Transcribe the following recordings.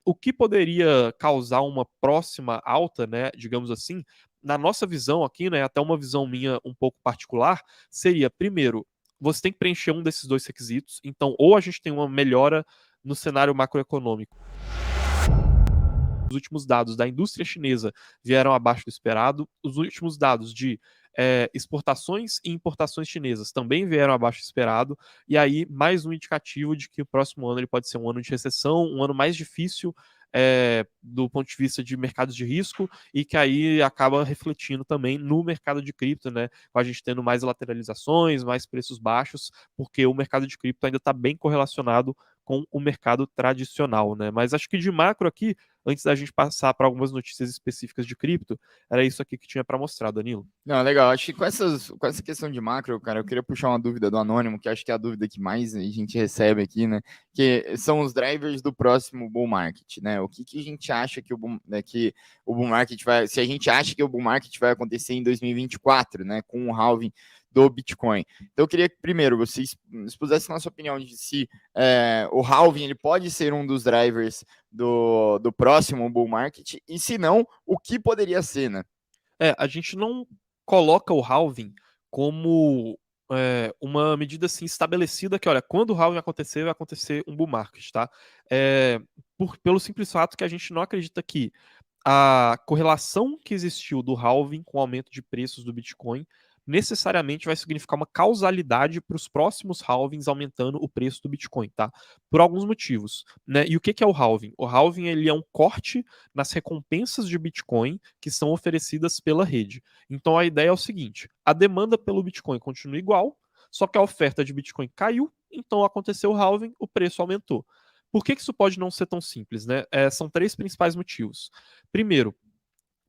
o que poderia causar uma próxima alta, né, digamos assim, na nossa visão aqui, né, até uma visão minha um pouco particular, seria, primeiro, você tem que preencher um desses dois requisitos. Então, ou a gente tem uma melhora no cenário macroeconômico. Os últimos dados da indústria chinesa vieram abaixo do esperado. Os últimos dados de exportações e importações chinesas também vieram abaixo do esperado. E aí, mais um indicativo de que o próximo ano ele pode ser um ano de recessão, um ano mais difícil do ponto de vista de mercados de risco, e que aí acaba refletindo também no mercado de cripto, né? Com a gente tendo mais lateralizações, mais preços baixos, porque o mercado de cripto ainda está bem correlacionado com o mercado tradicional, né? Mas acho que de macro aqui, antes da gente passar para algumas notícias específicas de cripto, era isso aqui que tinha para mostrar, Danilo. Não, legal. Acho que com essa questão de macro, cara, eu queria puxar uma dúvida do Anônimo, que acho que é a dúvida que mais a gente recebe aqui, né? Que são os drivers do próximo bull market, né? O que, que a gente acha que o bull market vai. Se a gente acha que o bull market vai acontecer em 2024, né? Com o halving do Bitcoin. Então, eu queria que, primeiro, vocês expusessem a nossa opinião de se o halving ele pode ser um dos drivers do próximo bull market, e se não, o que poderia ser, né? A gente não coloca o halving como uma medida assim estabelecida que, olha, quando o halving acontecer, vai acontecer um bull market, tá? Pelo simples fato que a gente não acredita que a correlação que existiu do halving com o aumento de preços do Bitcoin necessariamente vai significar uma causalidade para os próximos halvings aumentando o preço do Bitcoin, tá? Por alguns motivos, né? E o que é o halving? O halving ele é um corte nas recompensas de Bitcoin que são oferecidas pela rede. Então a ideia é o seguinte: a demanda pelo Bitcoin continua igual, só que a oferta de Bitcoin caiu, então aconteceu o halving, o preço aumentou. Por que isso pode não ser tão simples, né? São três principais motivos. Primeiro,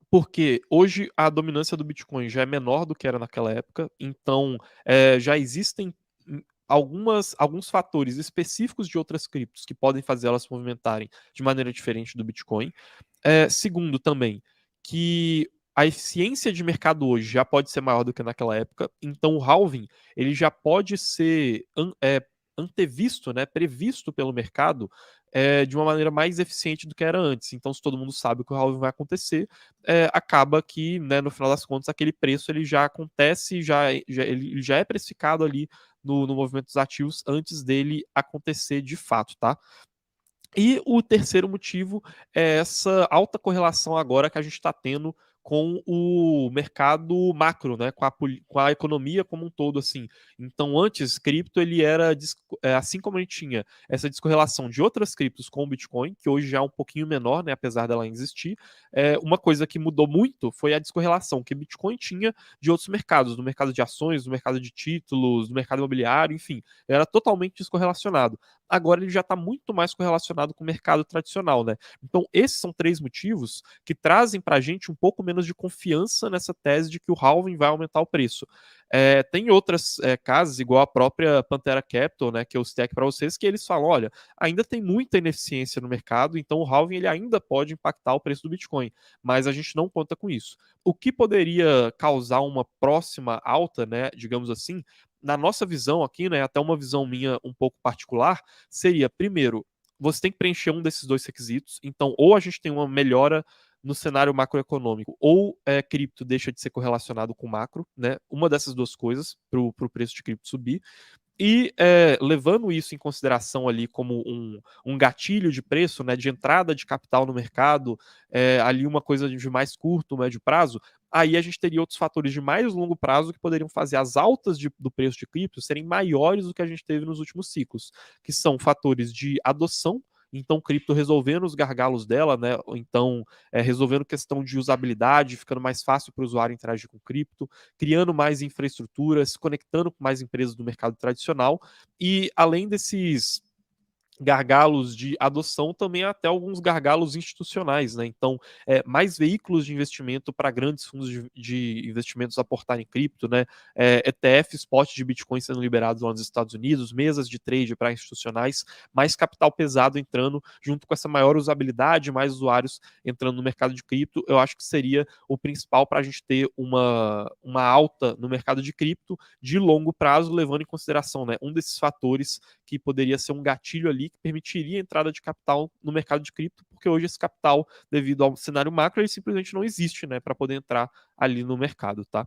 porque hoje a dominância do Bitcoin já é menor do que era naquela época, então já existem alguns fatores específicos de outras criptos que podem fazer elas se movimentarem de maneira diferente do Bitcoin. Segundo, também, que a eficiência de mercado hoje já pode ser maior do que naquela época, então o halving ele já pode ser antevisto, né, previsto pelo mercado de uma maneira mais eficiente do que era antes. Então, se todo mundo sabe que o halving vai acontecer, acaba que, né, no final das contas, aquele preço ele já acontece, ele já é precificado ali no movimento dos ativos antes dele acontecer de fato, tá? E o terceiro motivo é essa alta correlação agora que a gente está tendo com o mercado macro, né, com a economia como um todo, assim. Então, antes, cripto, ele era, assim como a gente tinha essa descorrelação de outras criptos com o Bitcoin, que hoje já é um pouquinho menor, né, apesar dela existir, uma coisa que mudou muito foi a descorrelação que Bitcoin tinha de outros mercados, no mercado de ações, no mercado de títulos, no mercado imobiliário, enfim, era totalmente descorrelacionado. Agora ele já está muito mais correlacionado com o mercado tradicional, né? Então, esses são três motivos que trazem para a gente um pouco menos de confiança nessa tese de que o halving vai aumentar o preço. Tem outras casas, igual a própria Pantera Capital, né, que eu citei aqui para vocês, que eles falam, olha, ainda tem muita ineficiência no mercado, então o halving ele ainda pode impactar o preço do Bitcoin, mas a gente não conta com isso. O que poderia causar uma próxima alta, né, digamos assim, na nossa visão aqui, né, até uma visão minha um pouco particular, seria, primeiro, você tem que preencher um desses dois requisitos. Então, ou a gente tem uma melhora no cenário macroeconômico, ou cripto deixa de ser correlacionado com macro, né? Uma dessas duas coisas para o preço de cripto subir. E levando isso em consideração ali como um gatilho de preço, né, de entrada de capital no mercado, ali uma coisa de mais curto, médio prazo, aí a gente teria outros fatores de mais longo prazo que poderiam fazer as altas do preço de cripto serem maiores do que a gente teve nos últimos ciclos, que são fatores de adoção. Então, cripto resolvendo os gargalos dela, né? Então, resolvendo questão de usabilidade, ficando mais fácil para o usuário interagir com cripto, criando mais infraestrutura, se conectando com mais empresas do mercado tradicional. E além desses gargalos de adoção, também há até alguns gargalos institucionais, né? Então, mais veículos de investimento para grandes fundos de investimentos aportarem em cripto, né? ETF spot de Bitcoin sendo liberados lá nos Estados Unidos, mesas de trade para institucionais, mais capital pesado entrando junto com essa maior usabilidade, mais usuários entrando no mercado de cripto. Eu acho que seria o principal para a gente ter uma alta no mercado de cripto de longo prazo, levando em consideração, né, um desses fatores que poderia ser um gatilho ali ali que permitiria a entrada de capital no mercado de cripto, porque hoje esse capital, devido ao cenário macro, ele simplesmente não existe, né, para poder entrar ali no mercado, tá?